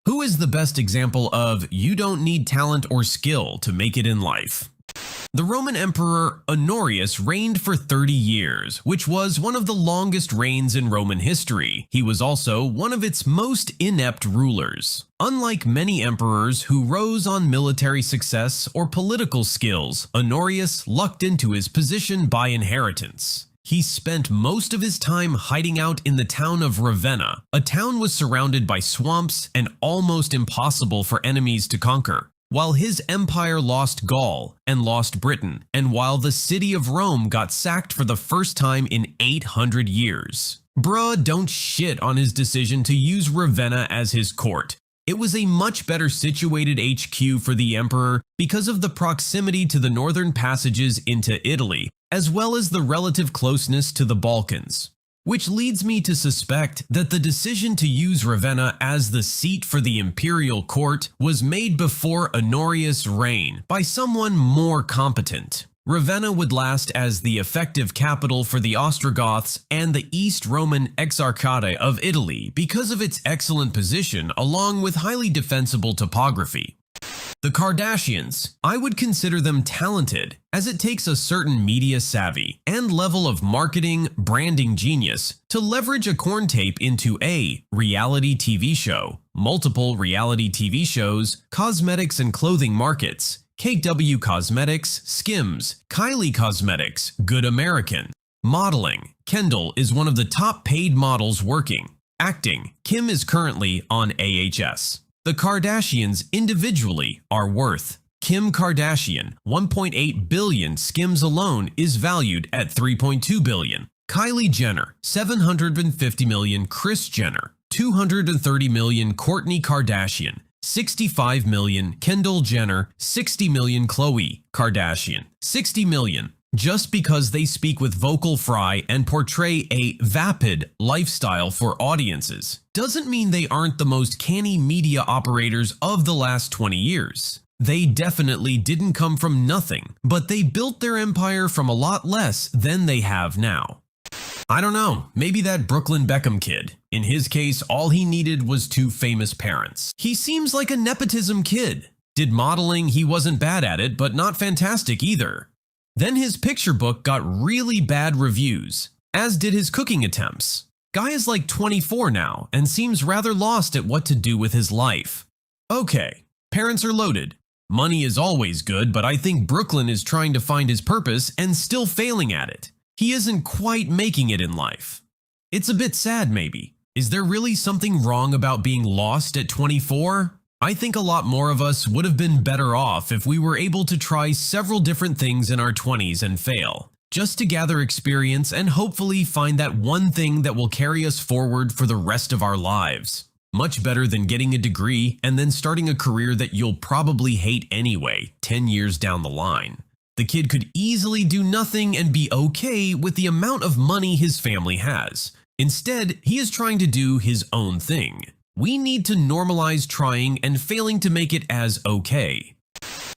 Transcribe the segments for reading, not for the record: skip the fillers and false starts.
Who is the best example of you don't need talent or skill to make it in life? The Roman Emperor Honorius reigned for 30 years, which was one of the longest reigns in Roman history. He was also one of its most inept rulers. Unlike many emperors who rose on military success or political skills, Honorius lucked into his position by inheritance. He spent most of his time hiding out in the town of Ravenna. A town was surrounded by swamps and almost impossible for enemies to conquer. While his empire lost Gaul and lost Britain, and while the city of Rome got sacked for the first time in 800 years. Bruh don't shit on his decision to use Ravenna as his court. It was a much better situated HQ for the emperor because of the proximity to the northern passages into Italy, as well as the relative closeness to the Balkans. Which leads me to suspect that the decision to use Ravenna as the seat for the imperial court was made before Honorius' reign by someone more competent. Ravenna would last as the effective capital for the Ostrogoths and the East Roman Exarchate of Italy because of its excellent position along with highly defensible topography. The Kardashians, I would consider them talented, as it takes a certain media savvy and level of marketing, branding genius to leverage a corn tape into a reality TV show, multiple reality TV shows, cosmetics and clothing markets, KW Cosmetics, Skims, Kylie Cosmetics, Good American. Modeling, Kendall is one of the top paid models working. Acting, Kim is currently on AHS. The Kardashians individually are worth. Kim Kardashian, 1.8 billion. Skims alone is valued at 3.2 billion. Kylie Jenner, 750 million. Kris Jenner, 230 million. Kourtney Kardashian, 65 million. Kendall Jenner, 60 million. Khloe Kardashian, 60 million. Just because they speak with vocal fry and portray a vapid lifestyle for audiences doesn't mean they aren't the most canny media operators of the last 20 years. They definitely didn't come from nothing, but they built their empire from a lot less than they have now. I don't know, maybe that Brooklyn Beckham kid. In his case, all he needed was two famous parents. He seems like a nepotism kid. Did modeling, he wasn't bad at it, but not fantastic either. Then his picture book got really bad reviews, as did his cooking attempts. Guy is like 24 now and seems rather lost at what to do with his life. Okay, parents are loaded. Money is always good, but I think Brooklyn is trying to find his purpose and still failing at it. He isn't quite making it in life. It's a bit sad maybe. Is there really something wrong about being lost at 24? I think a lot more of us would have been better off if we were able to try several different things in our 20s and fail, just to gather experience and hopefully find that one thing that will carry us forward for the rest of our lives. Much better than getting a degree and then starting a career that you'll probably hate anyway 10 years down the line. The kid could easily do nothing and be okay with the amount of money his family has. Instead, he is trying to do his own thing. We need to normalize trying and failing to make it as okay.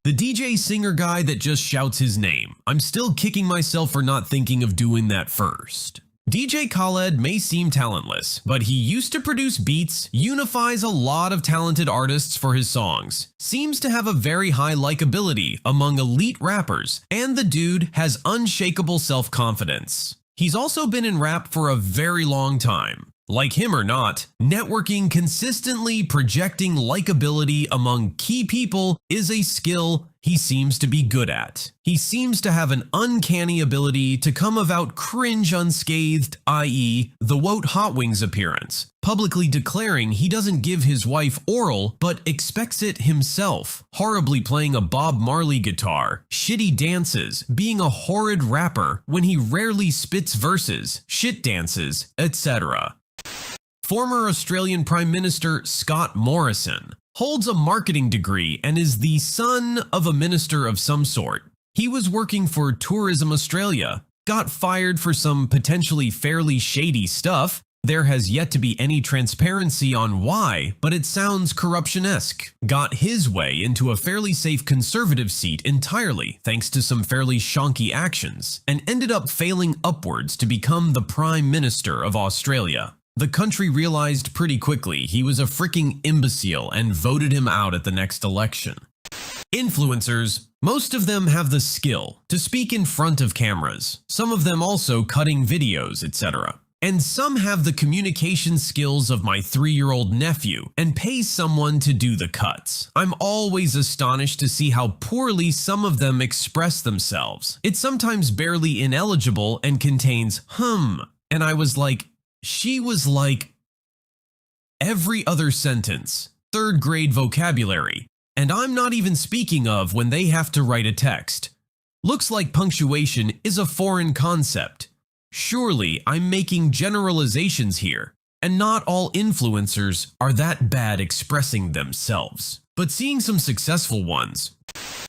The DJ singer guy that just shouts his name. I'm still kicking myself for not thinking of doing that first. DJ Khaled may seem talentless, but he used to produce beats, unifies a lot of talented artists for his songs, seems to have a very high likability among elite rappers, and the dude has unshakable self-confidence. He's also been in rap for a very long time. Like him or not, networking consistently projecting likability among key people is a skill he seems to be good at. He seems to have an uncanny ability to come about cringe unscathed, i.e. the Woat Hot Wings appearance, publicly declaring he doesn't give his wife oral but expects it himself, horribly playing a Bob Marley guitar, shitty dances, being a horrid rapper when he rarely spits verses, shit dances, etc. Former Australian Prime Minister Scott Morrison holds a marketing degree and is the son of a minister of some sort. He was working for Tourism Australia, got fired for some potentially fairly shady stuff. There has yet to be any transparency on why, but it sounds corruption-esque. Got his way into a fairly safe conservative seat entirely thanks to some fairly shonky actions, and ended up failing upwards to become the Prime Minister of Australia. The country realized pretty quickly he was a freaking imbecile and voted him out at the next election. Influencers, most of them have the skill to speak in front of cameras, some of them also cutting videos, etc. And some have the communication skills of my 3-year-old nephew and pay someone to do the cuts. I'm always astonished to see how poorly some of them express themselves. It's sometimes barely intelligible and contains and I was like, she was like, every other sentence, 3rd grade vocabulary. And I'm not even speaking of when they have to write a text. Looks like punctuation is a foreign concept. Surely I'm making generalizations here, and not all influencers are that bad expressing themselves. But seeing some successful ones.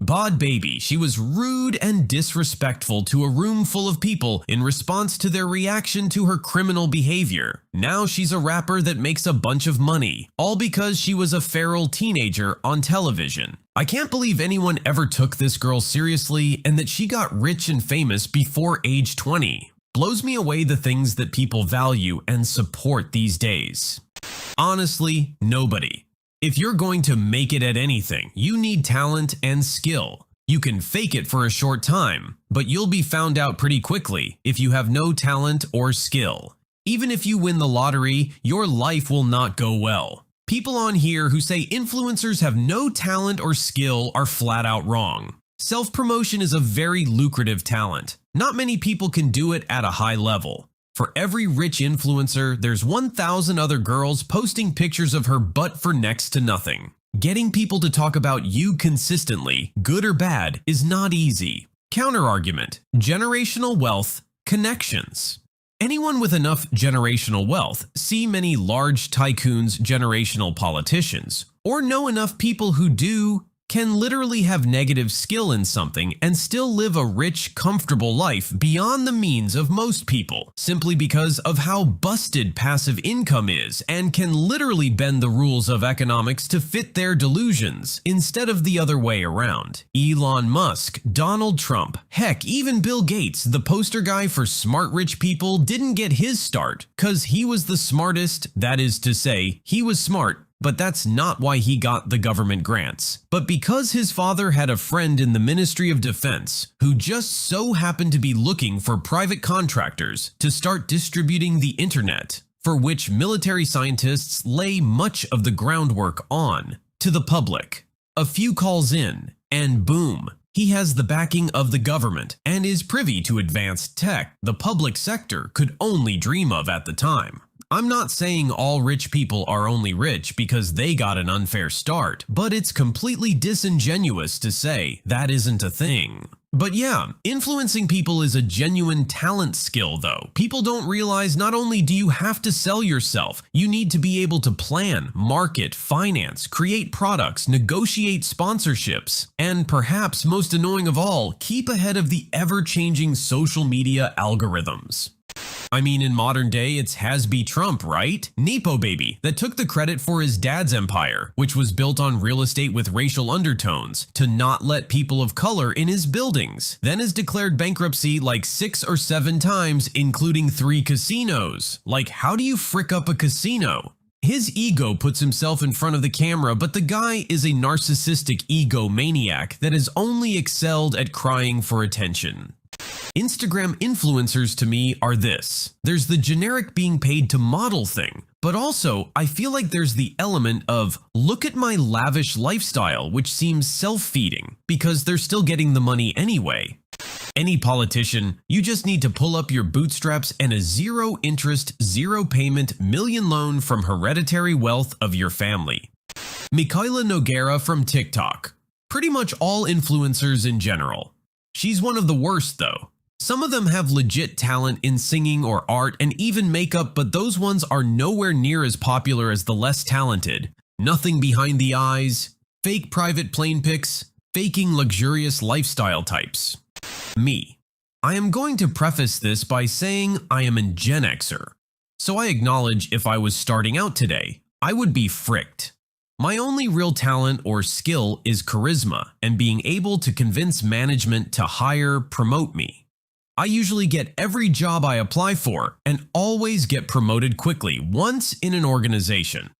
Bod Baby, she was rude and disrespectful to a room full of people in response to their reaction to her criminal behavior. Now she's a rapper that makes a bunch of money, all because she was a feral teenager on television. I can't believe anyone ever took this girl seriously and that she got rich and famous before age 20. Blows me away the things that people value and support these days. Honestly, nobody. If you're going to make it at anything, you need talent and skill. You can fake it for a short time, but you'll be found out pretty quickly if you have no talent or skill. Even if you win the lottery, your life will not go well. People on here who say influencers have no talent or skill are flat out wrong. Self-promotion is a very lucrative talent. Not many people can do it at a high level. For every rich influencer, there's 1,000 other girls posting pictures of her butt for next to nothing. Getting people to talk about you consistently, good or bad, is not easy. Counterargument: generational wealth, connections. Anyone with enough generational wealth see many large tycoons, generational politicians, or know enough people who do, can literally have negative skill in something and still live a rich, comfortable life beyond the means of most people, simply because of how busted passive income is and can literally bend the rules of economics to fit their delusions, instead of the other way around. Elon Musk, Donald Trump, heck, even Bill Gates, the poster guy for smart rich people, didn't get his start, cause he was the smartest, that is to say, he was smart. But that's not why he got the government grants, but because his father had a friend in the Ministry of Defense who just so happened to be looking for private contractors to start distributing the internet, for which military scientists lay much of the groundwork on, to the public. A few calls in, and boom, he has the backing of the government and is privy to advanced tech the public sector could only dream of at the time. I'm not saying all rich people are only rich because they got an unfair start, but it's completely disingenuous to say that isn't a thing. But yeah, influencing people is a genuine talent skill though. People don't realize not only do you have to sell yourself, you need to be able to plan, market, finance, create products, negotiate sponsorships, and perhaps most annoying of all, keep ahead of the ever-changing social media algorithms. I mean, in modern day, it's has-be Trump, right? Nepo baby that took the credit for his dad's empire, which was built on real estate with racial undertones, to not let people of color in his buildings. Then has declared bankruptcy like 6 or 7 times, including 3 casinos. Like, how do you frick up a casino? His ego puts himself in front of the camera, but the guy is a narcissistic egomaniac that has only excelled at crying for attention. Instagram influencers to me are this. There's the generic being paid to model thing, but also I feel like there's the element of look at my lavish lifestyle, which seems self-feeding because they're still getting the money anyway. Any politician, you just need to pull up your bootstraps and a zero interest, zero payment million loan from hereditary wealth of your family. Mikaela Nogueira from TikTok. Pretty much all influencers in general. She's one of the worst though. Some of them have legit talent in singing or art and even makeup, but those ones are nowhere near as popular as the less talented. Nothing behind the eyes, fake private plane pics, faking luxurious lifestyle types. Me. I am going to preface this by saying I am a Gen Xer. So I acknowledge if I was starting out today, I would be fricked. My only real talent or skill is charisma and being able to convince management to hire, promote me. I usually get every job I apply for and always get promoted quickly once in an organization.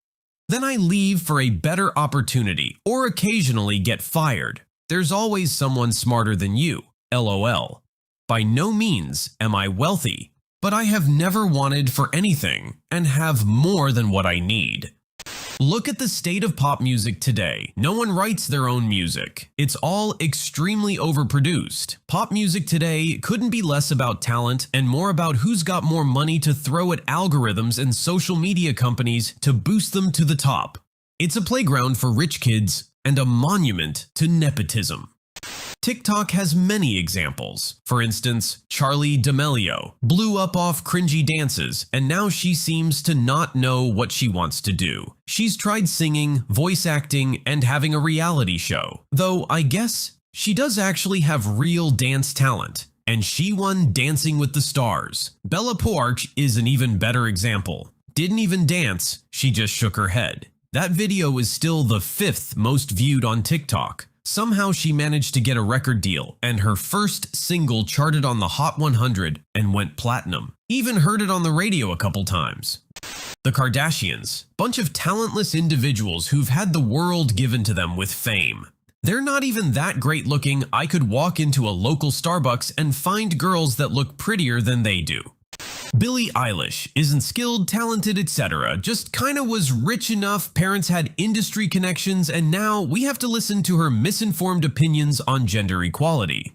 Then I leave for a better opportunity or occasionally get fired. There's always someone smarter than you, LOL. By no means am I wealthy, but I have never wanted for anything and have more than what I need. Look at the state of pop music today. No one writes their own music. It's all extremely overproduced. Pop music today couldn't be less about talent and more about who's got more money to throw at algorithms and social media companies to boost them to the top. It's a playground for rich kids and a monument to nepotism. TikTok has many examples. For instance, Charli D'Amelio blew up off cringy dances, and now she seems to not know what she wants to do. She's tried singing, voice acting, and having a reality show. Though I guess she does actually have real dance talent, and she won Dancing with the Stars. Bella Poarch is an even better example. Didn't even dance, she just shook her head. That video is still the 5th most viewed on TikTok. Somehow she managed to get a record deal, and her first single charted on the Hot 100 and went platinum. Even heard it on the radio a couple times. The Kardashians, bunch of talentless individuals who've had the world given to them with fame. They're not even that great looking. I could walk into a local Starbucks and find girls that look prettier than they do. Billie Eilish isn't skilled, talented, etc. Just kinda was rich enough, parents had industry connections, and now we have to listen to her misinformed opinions on gender equality.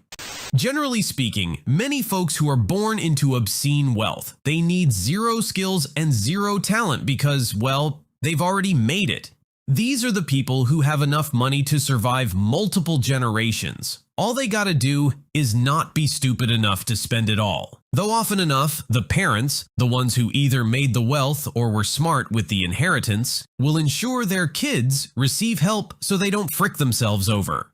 Generally speaking, many folks who are born into obscene wealth, they need zero skills and zero talent because, well, they've already made it. These are the people who have enough money to survive multiple generations. All they gotta do is not be stupid enough to spend it all. Though often enough, the parents, the ones who either made the wealth or were smart with the inheritance, will ensure their kids receive help so they don't frick themselves over.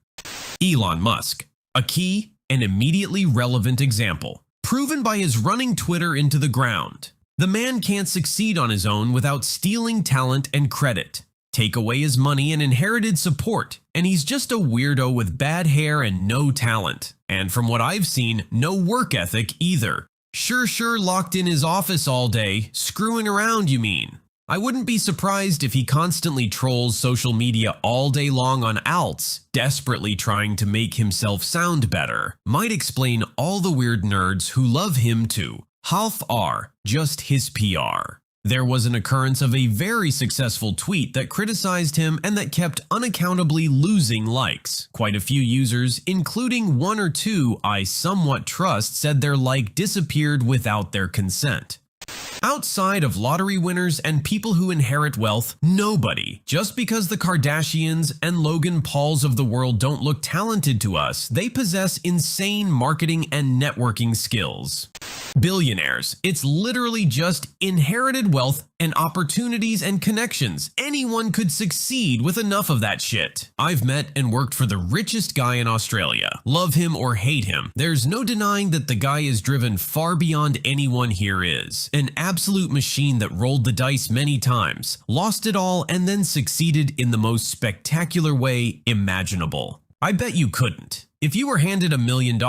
Elon Musk, a key and immediately relevant example, proven by his running Twitter into the ground. The man can't succeed on his own without stealing talent and credit. Take away his money and inherited support, and he's just a weirdo with bad hair and no talent. And from what I've seen, no work ethic either. Sure locked in his office all day, screwing around you mean. I wouldn't be surprised if he constantly trolls social media all day long on alts, desperately trying to make himself sound better. Might explain all the weird nerds who love him too. Half are just his PR. There was an occurrence of a very successful tweet that criticized him and that kept unaccountably losing likes. Quite a few users, including one or two I somewhat trust, said their like disappeared without their consent. Outside of lottery winners and people who inherit wealth, nobody. Just because the Kardashians and Logan Pauls of the world don't look talented to us, they possess insane marketing and networking skills. Billionaires, it's literally just inherited wealth and opportunities and connections. Anyone could succeed with enough of that shit. I've met and worked for the richest guy in Australia. Love him or hate him, there's no denying that the guy is driven far beyond anyone here is. An absolute machine that rolled the dice many times, lost it all, and then succeeded in the most spectacular way imaginable. I bet you couldn't. If you were handed $1 million,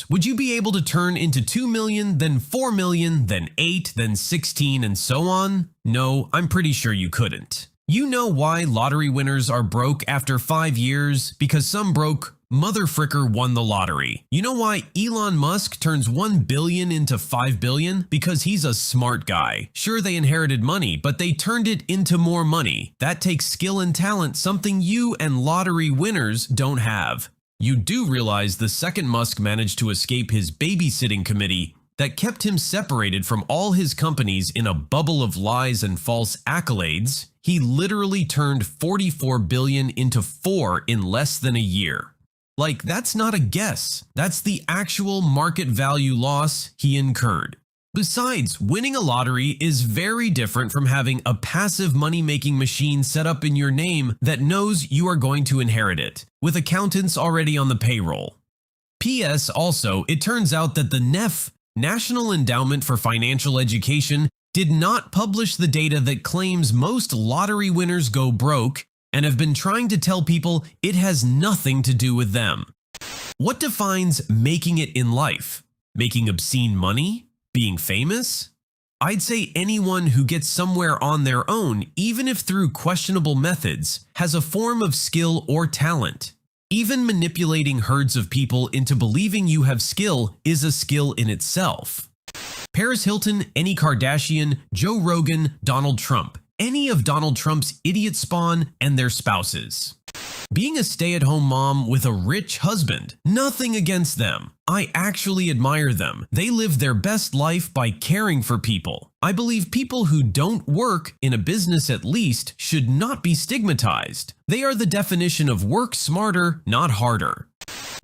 would you be able to turn into 2 million, then 4 million, then 8, then 16, and so on? No, I'm pretty sure you couldn't. You know why lottery winners are broke after 5 years? Because some broke motherfricker won the lottery. You know why Elon Musk turns 1 billion into 5 billion? Because he's a smart guy. Sure, they inherited money, but they turned it into more money. That takes skill and talent, something you and lottery winners don't have. You do realize the second Musk managed to escape his babysitting committee that kept him separated from all his companies in a bubble of lies and false accolades. He literally turned 44 billion into 4 in less than a year. Like, that's not a guess. That's the actual market value loss he incurred. Besides, winning a lottery is very different from having a passive money-making machine set up in your name that knows you are going to inherit it, with accountants already on the payroll. P.S. Also, it turns out that the NEF, National Endowment for Financial Education, did not publish the data that claims most lottery winners go broke and have been trying to tell people it has nothing to do with them. What defines making it in life? Making obscene money? Being famous? I'd say anyone who gets somewhere on their own, even if through questionable methods, has a form of skill or talent. Even manipulating herds of people into believing you have skill is a skill in itself. Paris Hilton, any Kardashian, Joe Rogan, Donald Trump, any of Donald Trump's idiot spawn and their spouses. Being a stay-at-home mom with a rich husband, nothing against them. I actually admire them. They live their best life by caring for people. I believe people who don't work, in a business at least, should not be stigmatized. They are the definition of work smarter, not harder.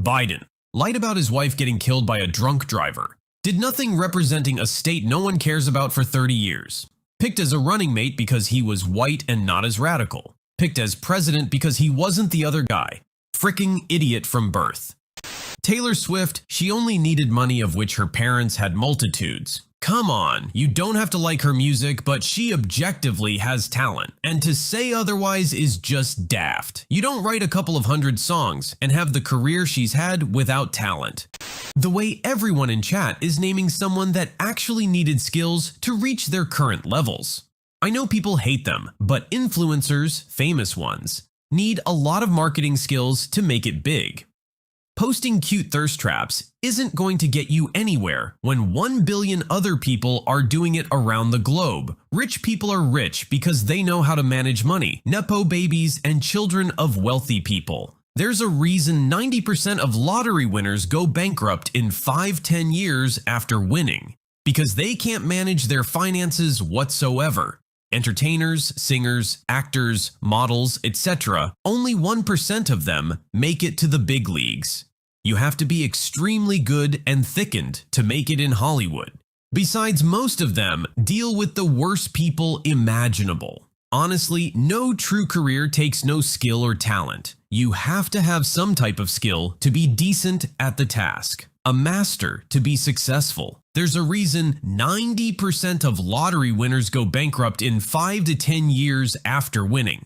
Biden lied about his wife getting killed by a drunk driver. Did nothing representing a state no one cares about for 30 years. Picked as a running mate because he was white and not as radical. Picked as president because he wasn't the other guy. Fricking idiot from birth. Taylor Swift, she only needed money of which her parents had multitudes. Come on, you don't have to like her music, but she objectively has talent. And to say otherwise is just daft. You don't write a couple of hundred songs and have the career she's had without talent. The way everyone in chat is naming someone that actually needed skills to reach their current levels. I know people hate them, but influencers, famous ones, need a lot of marketing skills to make it big. Posting cute thirst traps isn't going to get you anywhere when 1 billion other people are doing it around the globe. Rich people are rich because they know how to manage money, nepo babies, and children of wealthy people. There's a reason 90% of lottery winners go bankrupt in 5-10 years after winning, because they can't manage their finances whatsoever. Entertainers, singers, actors, models, etc., only 1% of them make it to the big leagues. You have to be extremely good and thickened to make it in Hollywood. Besides, most of them deal with the worst people imaginable. Honestly, no true career takes no skill or talent. You have to have some type of skill to be decent at the task. A master to be successful. There's a reason 90% of lottery winners go bankrupt in 5 to 10 years after winning.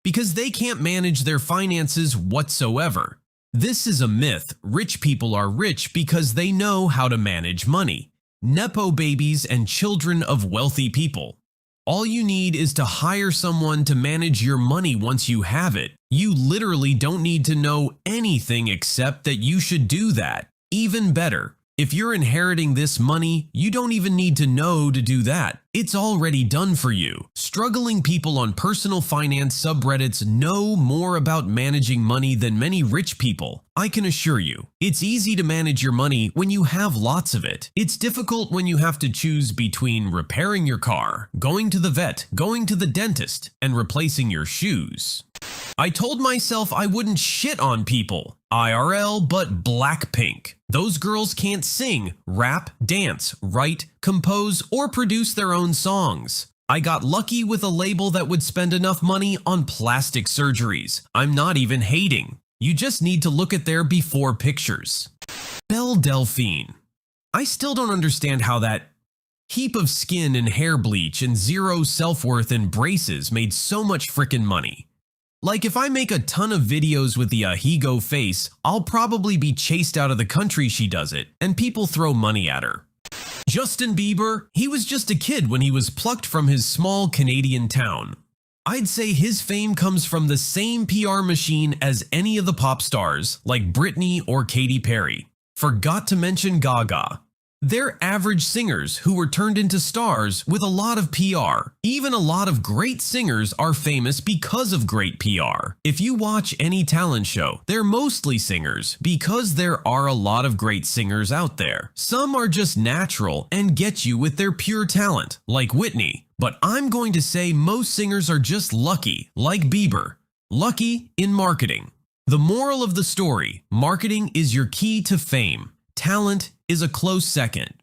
Because they can't manage their finances whatsoever. This is a myth. Rich people are rich because they know how to manage money. Nepo babies and children of wealthy people. All you need is to hire someone to manage your money once you have it. You literally don't need to know anything except that you should do that. Even better, if you're inheriting this money, you don't even need to know to do that. It's already done for you. Struggling people on personal finance subreddits know more about managing money than many rich people. I can assure you, it's easy to manage your money when you have lots of it. It's difficult when you have to choose between repairing your car, going to the vet, going to the dentist, and replacing your shoes. I told myself I wouldn't shit on people, IRL, but Blackpink. Those girls can't sing, rap, dance, write, compose, or produce their own songs. I got lucky with a label that would spend enough money on plastic surgeries. I'm not even hating. You just need to look at their before pictures. Belle Delphine. I still don't understand how that heap of skin and hair bleach and zero self-worth and braces made so much frickin' money. Like, if I make a ton of videos with the Ahigo face, I'll probably be chased out of the country she does it, and people throw money at her. Justin Bieber, he was just a kid when he was plucked from his small Canadian town. I'd say his fame comes from the same PR machine as any of the pop stars, like Britney or Katy Perry. Forgot to mention Gaga. They're average singers who were turned into stars with a lot of PR. Even a lot of great singers are famous because of great PR. If you watch any talent show, they're mostly singers because there are a lot of great singers out there. Some are just natural and get you with their pure talent, like Whitney. But I'm going to say most singers are just lucky, like Bieber. Lucky in marketing. The moral of the story: marketing is your key to fame. Talent is a close second.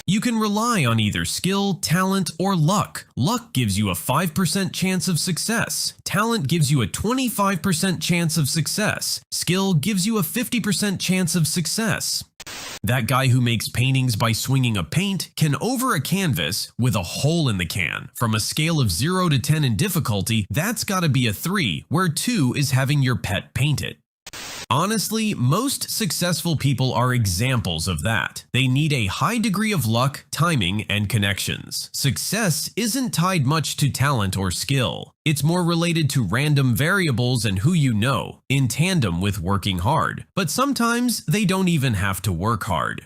You can rely on either skill, talent, or luck. Luck gives you a 5% chance of success. Talent gives you a 25% chance of success. Skill gives you a 50% chance of success. That guy who makes paintings by swinging a paint can over a canvas with a hole in the can. From a scale of 0 to 10 in difficulty, that's gotta be a 3, where 2 is having your pet paint it. Honestly, most successful people are examples of that. They need a high degree of luck, timing, and connections. Success isn't tied much to talent or skill. It's more related to random variables and who you know, in tandem with working hard. But sometimes they don't even have to work hard.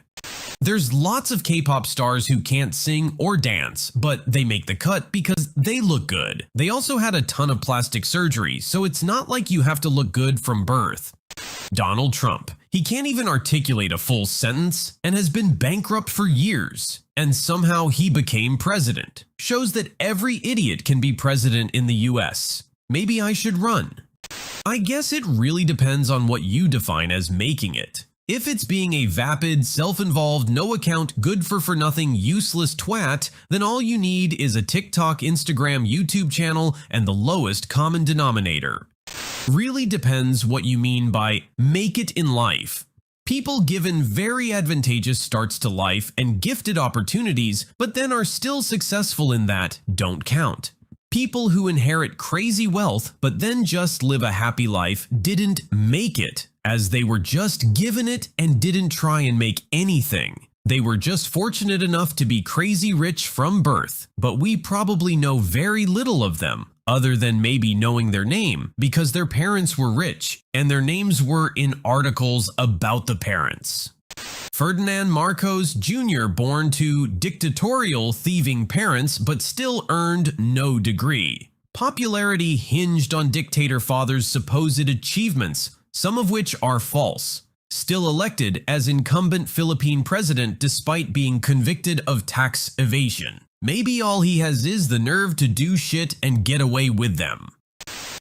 There's lots of K-pop stars who can't sing or dance, but they make the cut because they look good. They also had a ton of plastic surgery, so it's not like you have to look good from birth. Donald Trump. He can't even articulate a full sentence and has been bankrupt for years. And somehow he became president. Shows that every idiot can be president in the US. Maybe I should run. I guess it really depends on what you define as making it. If it's being a vapid, self-involved, no-account, good-for-nothing, useless twat, then all you need is a TikTok, Instagram, YouTube channel, and the lowest common denominator. Really depends what you mean by make it in life. People given very advantageous starts to life and gifted opportunities, but then are still successful in that, don't count. People who inherit crazy wealth but then just live a happy life didn't make it, as they were just given it and didn't try and make anything. They were just fortunate enough to be crazy rich from birth, but we probably know very little of them, other than maybe knowing their name, because their parents were rich and their names were in articles about the parents. Ferdinand Marcos Jr., born to dictatorial thieving parents but still earned no degree. Popularity hinged on dictator father's supposed achievements, some of which are false. Still elected as incumbent Philippine president despite being convicted of tax evasion. Maybe all he has is the nerve to do shit and get away with them.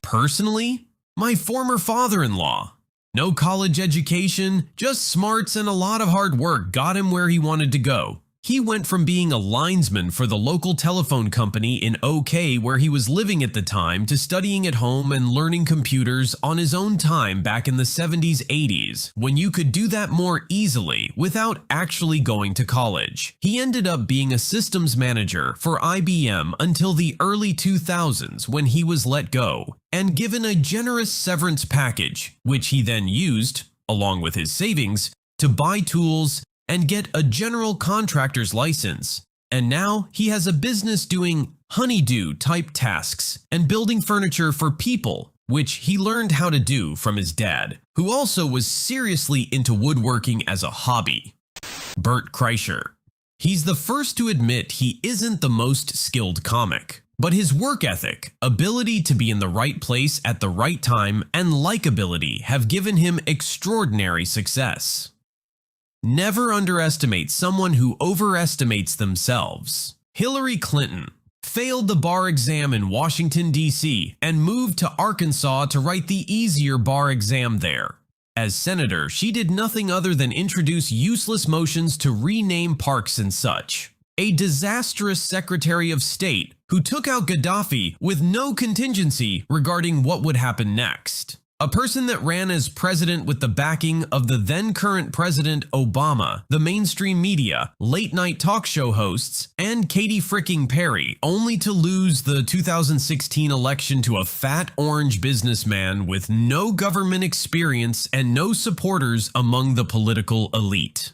Personally, my former father-in-law. No college education, just smarts and a lot of hard work got him where he wanted to go. He went from being a linesman for the local telephone company in OK where he was living at the time to studying at home and learning computers on his own time back in the 70s, 80s, when you could do that more easily without actually going to college. He ended up being a systems manager for IBM until the early 2000s when he was let go and given a generous severance package, which he then used, along with his savings, to buy tools and get a general contractor's license. And now he has a business doing honeydew-type tasks and building furniture for people, which he learned how to do from his dad, who also was seriously into woodworking as a hobby. Bert Kreischer. He's the first to admit he isn't the most skilled comic, but his work ethic, ability to be in the right place at the right time, and likability have given him extraordinary success. Never underestimate someone who overestimates themselves. Hillary Clinton failed the bar exam in Washington, D.C. and moved to Arkansas to write the easier bar exam there. As senator, she did nothing other than introduce useless motions to rename parks and such. A disastrous Secretary of State who took out Gaddafi with no contingency regarding what would happen next. A person that ran as president with the backing of the then current President Obama, the mainstream media, late-night talk show hosts, and Katy fricking Perry, only to lose the 2016 election to a fat orange businessman with no government experience and no supporters among the political elite.